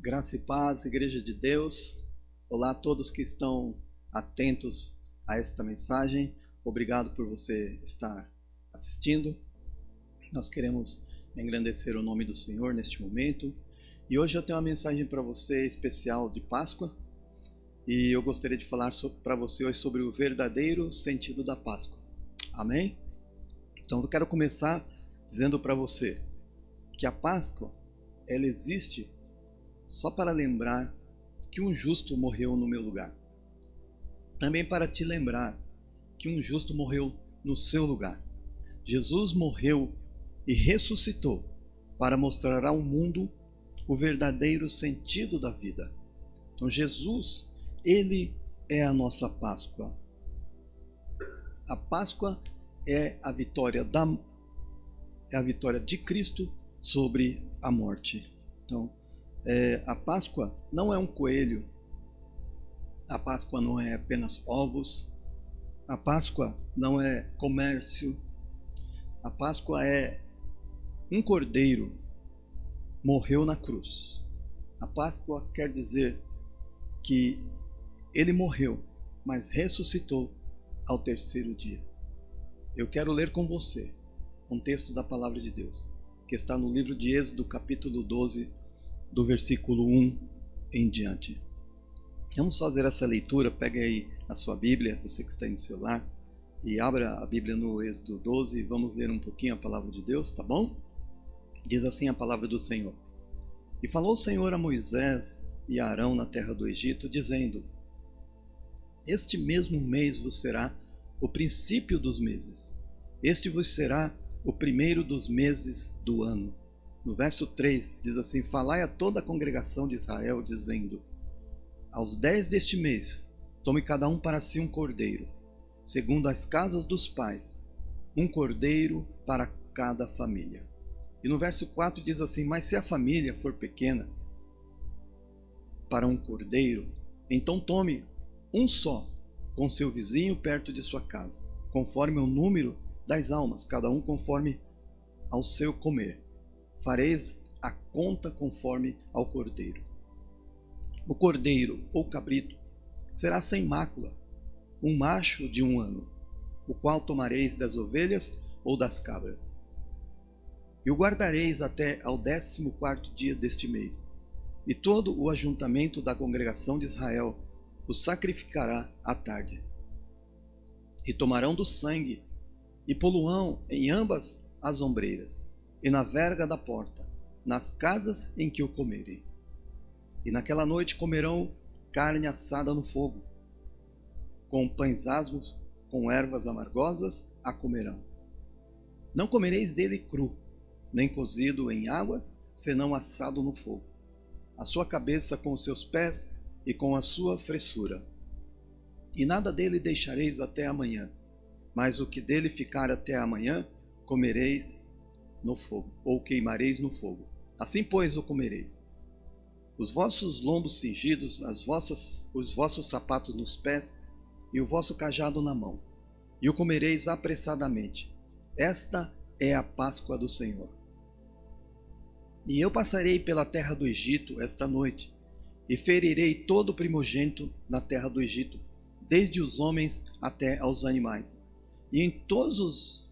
Graça e paz, Igreja de Deus. Olá a todos que estão atentos a esta mensagem. Obrigado por você estar assistindo. Nós queremos engrandecer o nome do Senhor neste momento. E hoje eu tenho uma mensagem para você especial de Páscoa. E eu gostaria de falar para você hoje sobre o verdadeiro sentido da Páscoa. Amém? Então eu quero começar dizendo para você que a Páscoa, ela existe só para lembrar que um justo morreu no meu lugar. Também para te lembrar que um justo morreu no seu lugar. Jesus morreu e ressuscitou para mostrar ao mundo o verdadeiro sentido da vida. Então Jesus, ele é a nossa Páscoa. A Páscoa é a vitória de Cristo sobre a morte. Então, a Páscoa não é um coelho, a Páscoa não é apenas ovos, a Páscoa não é comércio, a Páscoa é um cordeiro morreu na cruz. A Páscoa quer dizer que ele morreu, mas ressuscitou ao terceiro dia. Eu quero ler com você um texto da Palavra de Deus, que está no livro de Êxodo, capítulo 12, do versículo 1 em diante. Vamos fazer essa leitura. Pegue aí a sua Bíblia, você que está aí no celular, e abra a Bíblia no Êxodo 12 e vamos ler um pouquinho a Palavra de Deus, tá bom? Diz assim a Palavra do Senhor. E falou o Senhor a Moisés e a Arão na terra do Egito, dizendo: Este mesmo mês vos será o princípio dos meses. Este vos será o primeiro dos meses do ano. No verso 3 diz assim: Falai a toda a congregação de Israel, dizendo: Aos 10 deste mês, tome cada um para si um cordeiro, segundo as casas dos pais, um cordeiro para cada família. E no verso 4 diz assim: Mas se a família for pequena para um cordeiro, então tome um só com seu vizinho perto de sua casa, conforme o número das almas, cada um conforme ao seu comer. Fareis a conta conforme ao cordeiro. O cordeiro ou cabrito será sem mácula, um macho de 1 ano, o qual tomareis das ovelhas ou das cabras. E o guardareis até ao 14º dia deste mês. E todo o ajuntamento da congregação de Israel o sacrificará à tarde. E tomarão do sangue e poluão em ambas as ombreiras, e na verga da porta, nas casas em que o comerem. E naquela noite comerão carne assada no fogo, com pães asmos, com ervas amargosas a comerão. Não comereis dele cru, nem cozido em água, senão assado no fogo. A sua cabeça com os seus pés e com a sua fressura. E nada dele deixareis até amanhã, mas o que dele ficar até amanhã, comereis no fogo, ou queimareis no fogo. Assim, pois, o comereis. Os vossos lombos cingidos, os vossos sapatos nos pés, e o vosso cajado na mão. E o comereis apressadamente. Esta é a Páscoa do Senhor. E eu passarei pela terra do Egito esta noite, e ferirei todo o primogênito na terra do Egito, desde os homens até aos animais. E em todos os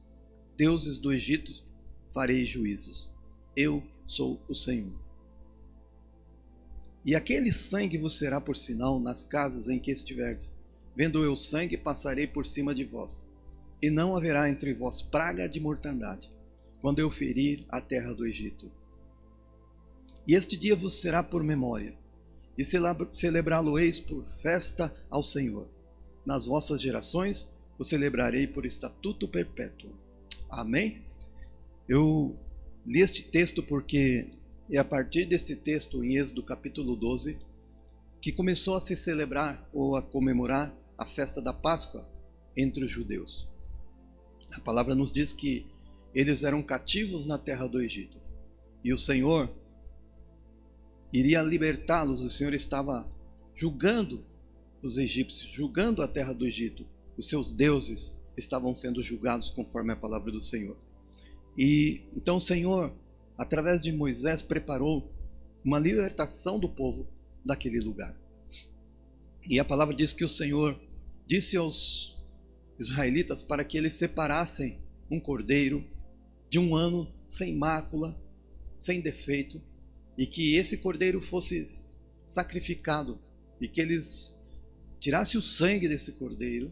deuses do Egito farei juízos. Eu sou o Senhor. E aquele sangue vos será por sinal nas casas em que estiverdes. Vendo eu o sangue, passarei por cima de vós. E não haverá entre vós praga de mortandade, quando eu ferir a terra do Egito. E este dia vos será por memória, e celebrá-lo-eis por festa ao Senhor. Nas vossas gerações o celebrarei por estatuto perpétuo. Amém? Eu li este texto porque é a partir desse texto, em Êxodo capítulo 12, que começou a se celebrar ou a comemorar a festa da Páscoa entre os judeus. A palavra nos diz que eles eram cativos na terra do Egito. E o Senhor iria libertá-los. O Senhor estava julgando os egípcios, julgando a terra do Egito. Os seus deuses estavam sendo julgados conforme a palavra do Senhor. E então o Senhor, através de Moisés, preparou uma libertação do povo daquele lugar. E a palavra diz que o Senhor disse aos israelitas para que eles separassem um cordeiro de 1 ano, sem mácula, sem defeito, e que esse cordeiro fosse sacrificado, e que eles tirassem o sangue desse cordeiro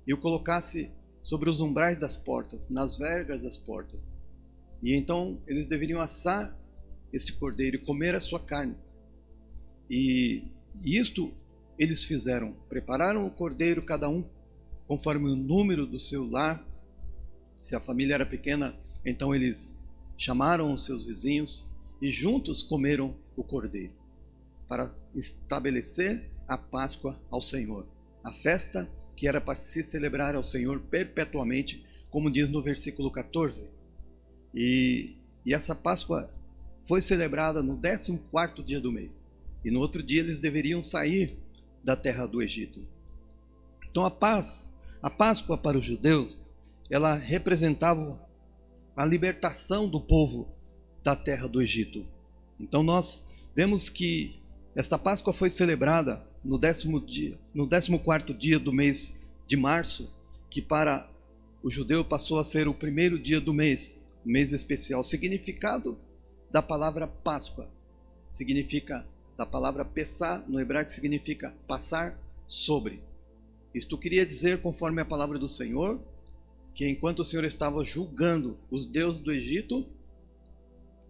e o colocasse sobre os umbrais das portas, nas vergas das portas. E então eles deveriam assar este cordeiro e comer a sua carne. E isto eles fizeram, prepararam o cordeiro, cada um conforme o número do seu lar. Se a família era pequena, então eles chamaram os seus vizinhos e juntos comeram o cordeiro, para estabelecer a Páscoa ao Senhor, a festa que era para se celebrar ao Senhor perpetuamente, como diz no versículo 14. E essa Páscoa foi celebrada no 14º dia do mês. E no outro dia eles deveriam sair da terra do Egito. Então a Páscoa para os judeus, ela representava a libertação do povo da terra do Egito. Então nós vemos que esta Páscoa foi celebrada no 14º dia do mês de março, que para o judeu passou a ser o primeiro dia do mês, um mês especial. O significado da palavra Páscoa significa, da palavra Pessah no hebraico, significa passar sobre. Isto queria dizer, conforme a palavra do Senhor, que enquanto o Senhor estava julgando os deuses do Egito,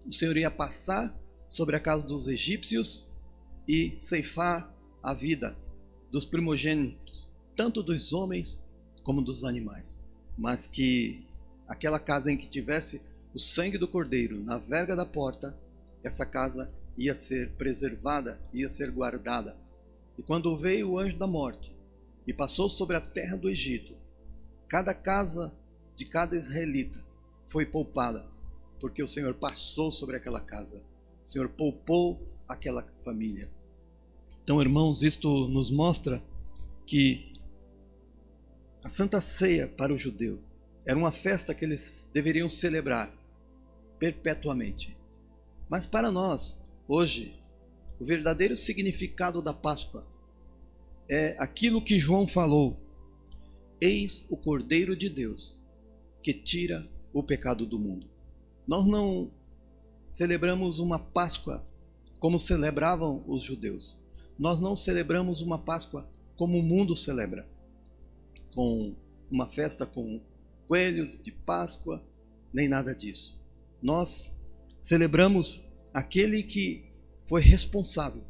o Senhor ia passar sobre a casa dos egípcios e ceifar a vida dos primogênitos, tanto dos homens como dos animais. Mas que aquela casa em que tivesse o sangue do cordeiro na verga da porta, essa casa ia ser preservada, ia ser guardada. E quando veio o anjo da morte e passou sobre a terra do Egito, cada casa de cada israelita foi poupada, porque o Senhor passou sobre aquela casa. O Senhor poupou aquela família. Então, irmãos, isto nos mostra que a Santa Ceia para o judeu era uma festa que eles deveriam celebrar perpetuamente. Mas para nós, hoje, o verdadeiro significado da Páscoa é aquilo que João falou: eis o Cordeiro de Deus que tira o pecado do mundo. Nós não celebramos uma Páscoa como celebravam os judeus. Nós não celebramos uma Páscoa como o mundo celebra, com uma festa com coelhos de Páscoa, nem nada disso. Nós celebramos aquele que foi responsável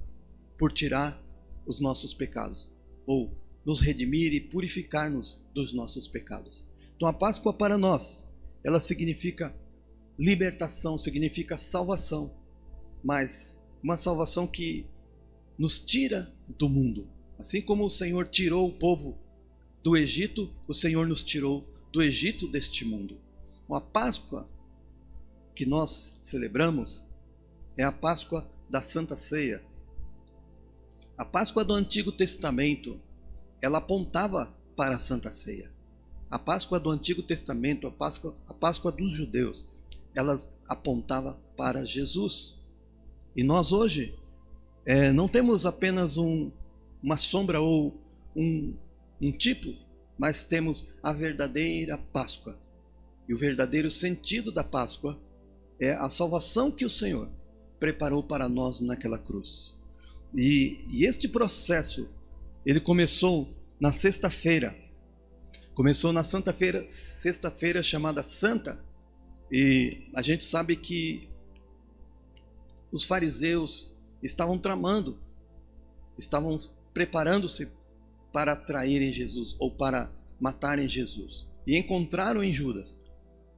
por tirar os nossos pecados, ou nos redimir e purificar-nos dos nossos pecados. Então a Páscoa para nós, ela significa libertação, significa salvação, mas uma salvação que nos tira do mundo. Assim como o Senhor tirou o povo do Egito, o Senhor nos tirou do Egito deste mundo. Então, a Páscoa que nós celebramos é a Páscoa da Santa Ceia. A Páscoa do Antigo Testamento, ela apontava para a Santa Ceia. A Páscoa do Antigo Testamento, a Páscoa dos judeus, ela apontava para Jesus. E nós hoje não temos apenas uma sombra ou um tipo, mas temos a verdadeira Páscoa. E o verdadeiro sentido da Páscoa é a salvação que o Senhor preparou para nós naquela cruz. E este processo, ele começou na sexta-feira. Começou na sexta-feira chamada Santa. E a gente sabe que os fariseus estavam tramando, estavam preparando-se para traírem Jesus ou para matarem Jesus. E encontraram em Judas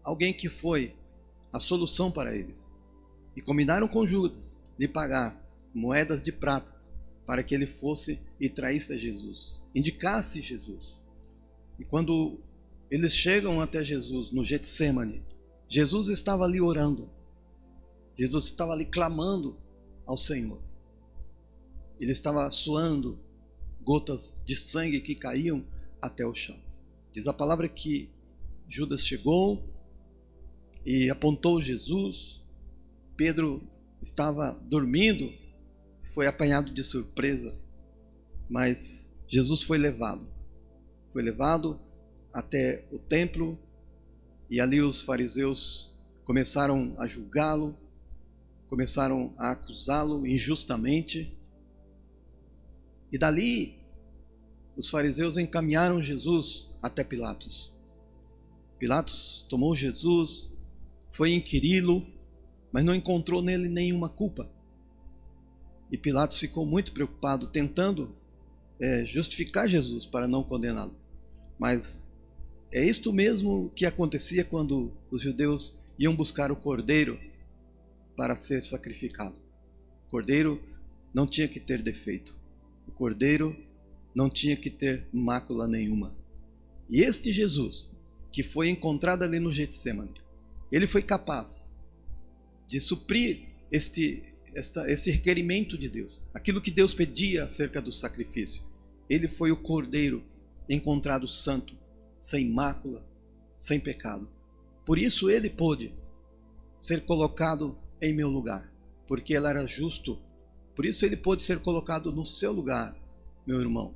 alguém que foi a solução para eles. E combinaram com Judas lhe pagar moedas de prata para que ele fosse e traísse a Jesus, indicasse Jesus. E quando eles chegam até Jesus no Getsêmani, Jesus estava ali orando. Jesus estava ali clamando ao Senhor. Ele estava suando gotas de sangue que caíam até o chão. Diz a palavra que Judas chegou e apontou Jesus. Pedro estava dormindo, foi apanhado de surpresa, mas Jesus foi levado até o templo, e ali os fariseus começaram a julgá-lo, começaram a acusá-lo injustamente, e dali os fariseus encaminharam Jesus até Pilatos. Pilatos tomou Jesus, foi inquiri-lo, mas não encontrou nele nenhuma culpa. E Pilatos ficou muito preocupado, tentando justificar Jesus para não condená-lo. Mas é isto mesmo que acontecia quando os judeus iam buscar o cordeiro para ser sacrificado. O cordeiro não tinha que ter defeito. O cordeiro não tinha que ter mácula nenhuma. E este Jesus, que foi encontrado ali no Getsemane, ele foi capaz de suprir esse requerimento de Deus, aquilo que Deus pedia acerca do sacrifício. Ele foi o cordeiro encontrado santo, sem mácula, sem pecado. Por isso ele pôde ser colocado em meu lugar, porque ele era justo. Por isso ele pôde ser colocado no seu lugar, meu irmão,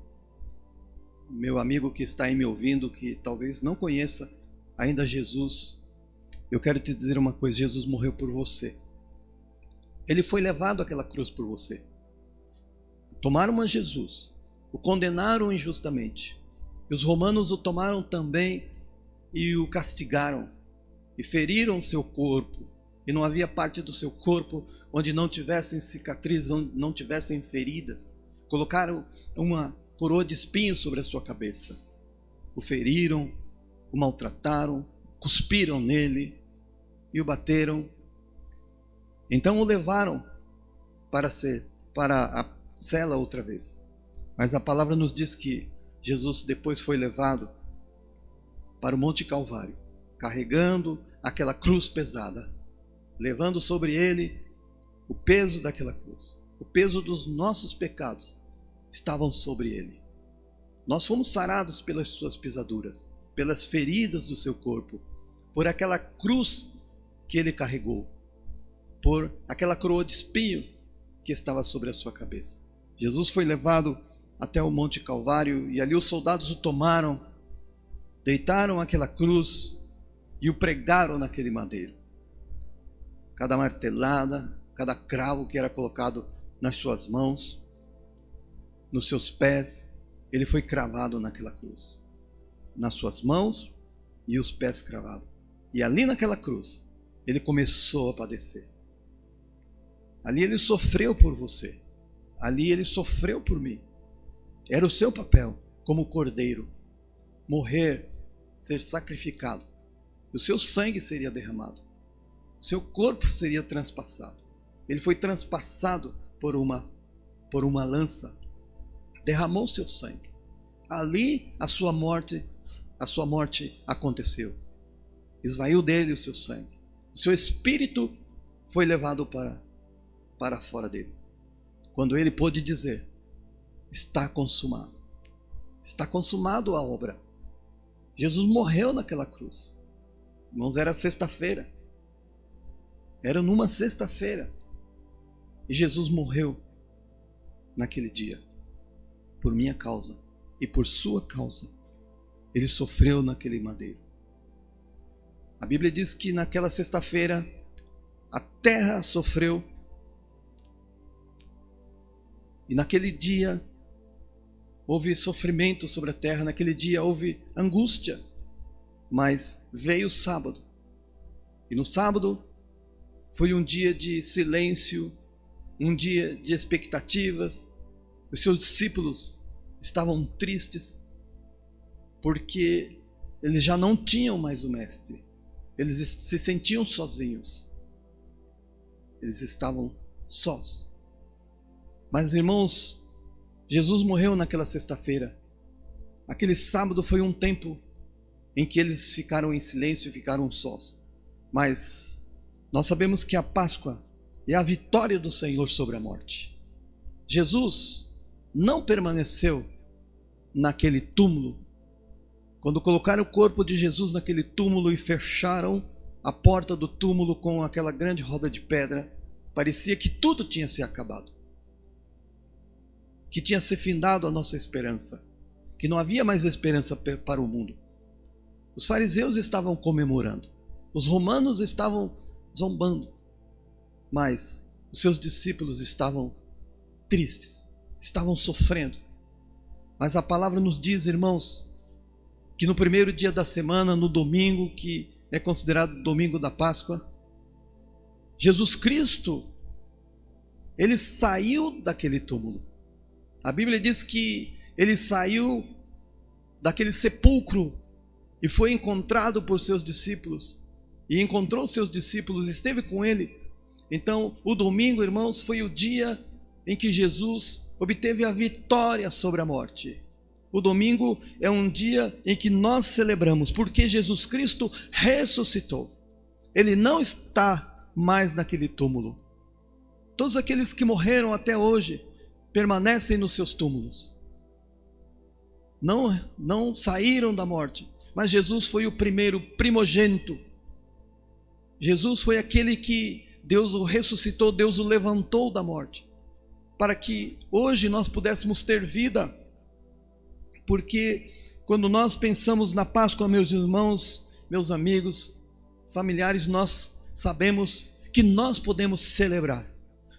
meu amigo que está aí me ouvindo, que talvez não conheça ainda Jesus. Eu quero te dizer uma coisa: Jesus morreu por você. Ele foi levado àquela cruz por você. Tomaram a Jesus, o condenaram injustamente, e os romanos o tomaram também e o castigaram, e feriram seu corpo, e não havia parte do seu corpo onde não tivessem cicatrizes, onde não tivessem feridas. Colocaram uma coroa de espinhos sobre a sua cabeça, o feriram, o maltrataram, cuspiram nele e o bateram. Então o levaram para a cela outra vez. Mas a palavra nos diz que Jesus depois foi levado para o Monte Calvário, carregando aquela cruz pesada, levando sobre ele o peso daquela cruz. O peso dos nossos pecados estavam sobre ele. Nós fomos sarados pelas suas pisaduras, pelas feridas do seu corpo, por aquela cruz que ele carregou, por aquela coroa de espinho que estava sobre a sua cabeça. Jesus foi levado até o Monte Calvário, e ali os soldados o tomaram, deitaram aquela cruz e o pregaram naquele madeiro. Cada martelada, cada cravo que era colocado nas suas mãos, nos seus pés, ele foi cravado naquela cruz, nas suas mãos e os pés cravados. E ali naquela cruz ele começou a padecer. Ali ele sofreu por você. Ali ele sofreu por mim. Era o seu papel como cordeiro, morrer, ser sacrificado. O seu sangue seria derramado. O seu corpo seria transpassado. Ele foi transpassado por uma lança. Derramou seu sangue. Ali a sua morte aconteceu. Esvaiu dele o seu sangue. O seu espírito foi levado para fora dele. Quando ele pôde dizer: está consumado. Está consumado a obra. Jesus morreu naquela cruz. Irmãos, era sexta-feira. Era numa sexta-feira. E Jesus morreu naquele dia. Por minha causa e por sua causa. Ele sofreu naquele madeiro. A Bíblia diz que naquela sexta-feira a terra sofreu. E naquele dia houve sofrimento sobre a terra, naquele dia houve angústia. Mas veio o sábado. E no sábado foi um dia de silêncio, um dia de expectativas. Os seus discípulos estavam tristes, porque eles já não tinham mais o mestre. Eles se sentiam sozinhos. Eles estavam sós. Mas, irmãos, Jesus morreu naquela sexta-feira. Aquele sábado foi um tempo em que eles ficaram em silêncio e ficaram sós. Mas nós sabemos que a Páscoa é a vitória do Senhor sobre a morte. Jesus não permaneceu naquele túmulo. Quando colocaram o corpo de Jesus naquele túmulo e fecharam a porta do túmulo com aquela grande roda de pedra, Parecia que tudo tinha se acabado, que tinha se findado a nossa esperança, que não havia mais esperança para o mundo. Os fariseus estavam comemorando, os romanos estavam zombando, mas os seus discípulos estavam tristes, estavam sofrendo. Mas a palavra nos diz, irmãos, que no primeiro dia da semana, no domingo, que é considerado domingo da Páscoa, Jesus Cristo, ele saiu daquele túmulo. A Bíblia diz que ele saiu daquele sepulcro e foi encontrado por seus discípulos. E encontrou seus discípulos, esteve com ele. Então, o domingo, irmãos, foi o dia em que Jesus obteve a vitória sobre a morte. O domingo é um dia em que nós celebramos, porque Jesus Cristo ressuscitou. Ele não está mais naquele túmulo. Todos aqueles que morreram até hoje permanecem nos seus túmulos. Não saíram da morte, mas Jesus foi o primeiro primogênito. Jesus foi aquele que Deus o ressuscitou, Deus o levantou da morte, para que hoje nós pudéssemos ter vida. Porque quando nós pensamos na Páscoa, meus irmãos, meus amigos, familiares, nós sabemos que nós podemos celebrar,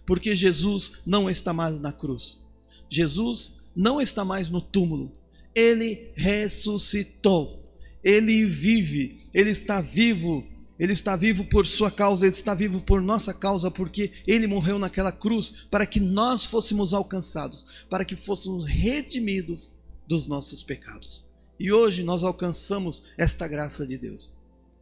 porque Jesus não está mais na cruz, Jesus não está mais no túmulo, Ele ressuscitou, Ele vive, Ele está vivo por sua causa, Ele está vivo por nossa causa, porque Ele morreu naquela cruz, para que nós fôssemos alcançados, para que fôssemos redimidos dos nossos pecados. E hoje nós alcançamos esta graça de Deus,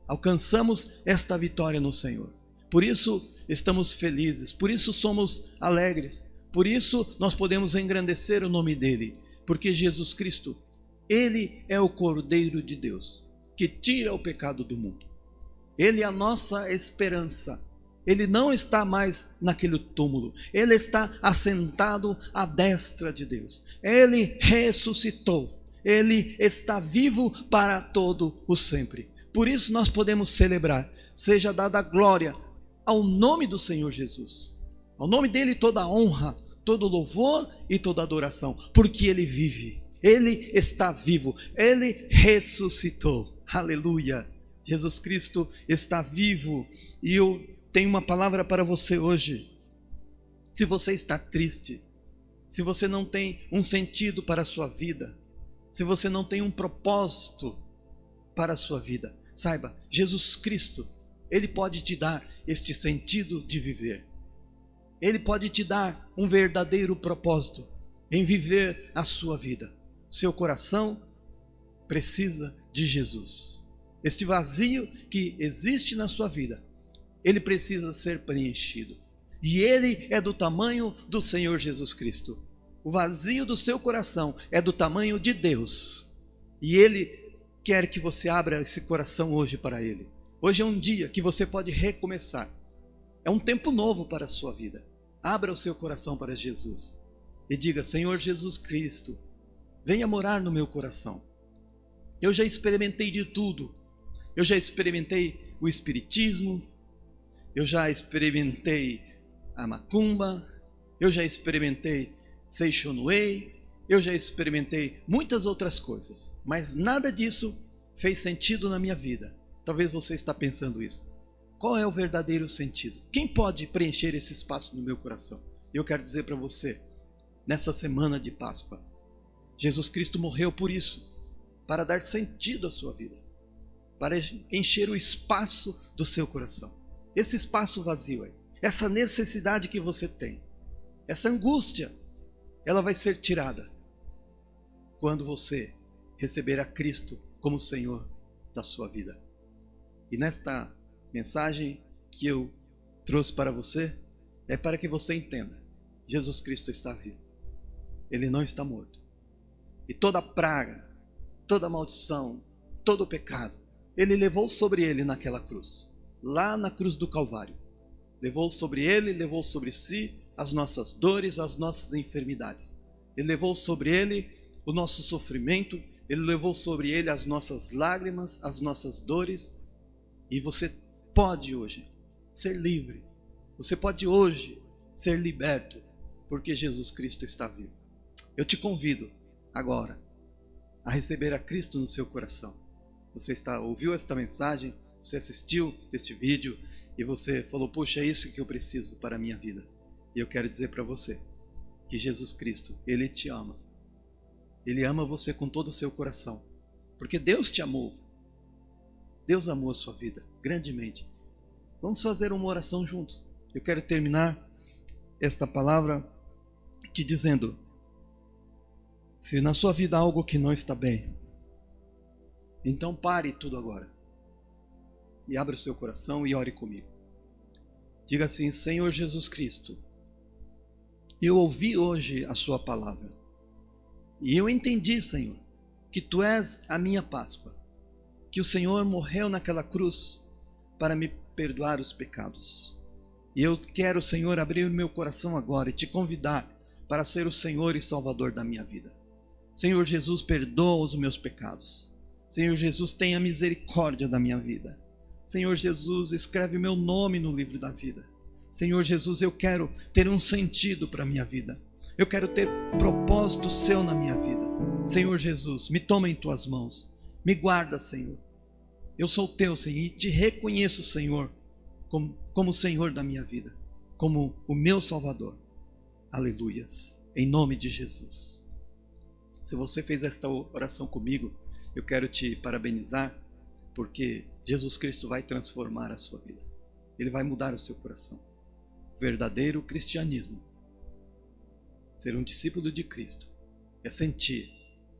alcançamos esta vitória no Senhor. Por isso estamos felizes, por isso somos alegres, por isso nós podemos engrandecer o nome dEle, porque Jesus Cristo, Ele é o Cordeiro de Deus, que tira o pecado do mundo. Ele é a nossa esperança. Ele não está mais naquele túmulo, Ele está assentado à destra de Deus. Ele ressuscitou, Ele está vivo para todo o sempre. Por isso nós podemos celebrar, seja dada a glória ao nome do Senhor Jesus. Ao nome dEle toda a honra, todo louvor e toda adoração, porque Ele vive, Ele está vivo, Ele ressuscitou. Aleluia! Jesus Cristo está vivo. E eu tenho uma palavra para você hoje. Se você está triste, se você não tem um sentido para a sua vida, se você não tem um propósito para a sua vida, saiba, Jesus Cristo, Ele pode te dar este sentido de viver. Ele pode te dar um verdadeiro propósito em viver a sua vida. Seu coração precisa de Jesus. Este vazio que existe na sua vida, ele precisa ser preenchido. E ele é do tamanho do Senhor Jesus Cristo. O vazio do seu coração é do tamanho de Deus. E Ele quer que você abra esse coração hoje para Ele. Hoje é um dia que você pode recomeçar. É um tempo novo para a sua vida. Abra o seu coração para Jesus. E diga: Senhor Jesus Cristo, venha morar no meu coração. Eu já experimentei de tudo. Eu já experimentei o espiritismo. Eu já experimentei a macumba. Eu já experimentei Seixonuei, eu já experimentei muitas outras coisas, mas nada disso fez sentido na minha vida. Talvez você está pensando isso. Qual é o verdadeiro sentido? Quem pode preencher esse espaço no meu coração? Eu quero dizer para você, nessa semana de Páscoa, Jesus Cristo morreu por isso, para dar sentido à sua vida, para encher o espaço do seu coração. Esse espaço vazio aí, essa necessidade que você tem, essa angústia, ela vai ser tirada quando você receber a Cristo como Senhor da sua vida. E nesta mensagem que eu trouxe para você, é para que você entenda: Jesus Cristo está vivo, Ele não está morto. E toda praga, toda maldição, todo pecado, Ele levou sobre Ele naquela cruz, lá na cruz do Calvário. Levou sobre Ele, levou sobre si as nossas dores, as nossas enfermidades. Ele levou sobre Ele o nosso sofrimento, Ele levou sobre Ele as nossas lágrimas, as nossas dores. E você pode hoje ser livre, Você pode hoje ser liberto, porque Jesus Cristo está vivo. Eu te convido agora a receber a Cristo no seu coração. Você ouviu esta mensagem, você assistiu este vídeo e você falou, poxa, é isso que eu preciso para a minha vida. E eu quero dizer para você que Jesus Cristo, Ele te ama. Ele ama você com todo o seu coração, porque Deus te amou. Deus amou a sua vida grandemente. Vamos fazer uma oração juntos. Eu quero terminar esta palavra te dizendo, se na sua vida há algo que não está bem, então pare tudo agora e abra o seu coração e ore comigo. Diga assim, Senhor Jesus Cristo, eu ouvi hoje a sua palavra e eu entendi, Senhor, que Tu és a minha Páscoa, que o Senhor morreu naquela cruz para me perdoar os pecados. E eu quero, Senhor, abrir o meu coração agora e te convidar para ser o Senhor e Salvador da minha vida. Senhor Jesus, perdoa os meus pecados. Senhor Jesus, tenha misericórdia da minha vida. Senhor Jesus, escreve meu nome no livro da vida. Senhor Jesus, eu quero ter um sentido para a minha vida. Eu quero ter propósito seu na minha vida. Senhor Jesus, me toma em tuas mãos. Me guarda, Senhor. Eu sou teu, Senhor, e te reconheço, Senhor, como Senhor da minha vida, como o meu Salvador. Aleluias. Em nome de Jesus. Se você fez esta oração comigo, eu quero te parabenizar, porque Jesus Cristo vai transformar a sua vida. Ele vai mudar o seu coração. O verdadeiro cristianismo, ser um discípulo de Cristo, é sentir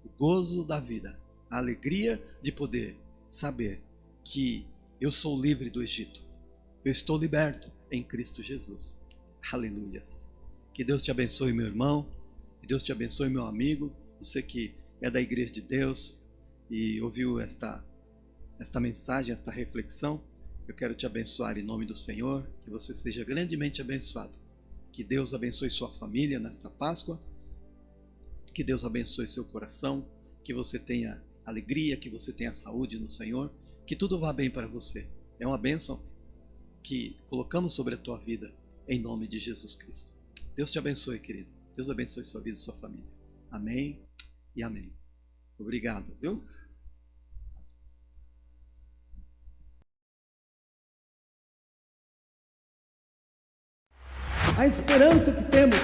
o gozo da vida, a alegria de poder saber que eu sou livre do Egito. Eu estou liberto em Cristo Jesus. Aleluias. Que Deus te abençoe, meu irmão. Que Deus te abençoe, meu amigo. Você que é da Igreja de Deus e ouviu esta mensagem, esta reflexão, eu quero te abençoar em nome do Senhor. Que você seja grandemente abençoado. Que Deus abençoe sua família nesta Páscoa. Que Deus abençoe seu coração. Que você tenha alegria, que você tenha saúde no Senhor. Que tudo vá bem para você. É uma bênção que colocamos sobre a tua vida em nome de Jesus Cristo. Deus te abençoe, querido. Deus abençoe sua vida e sua família. Amém e amém. Obrigado, viu? A esperança que temos,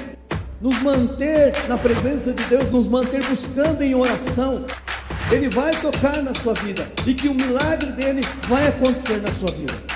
nos manter na presença de Deus, nos manter buscando em oração, Ele vai tocar na sua vida e que o milagre dele vai acontecer na sua vida.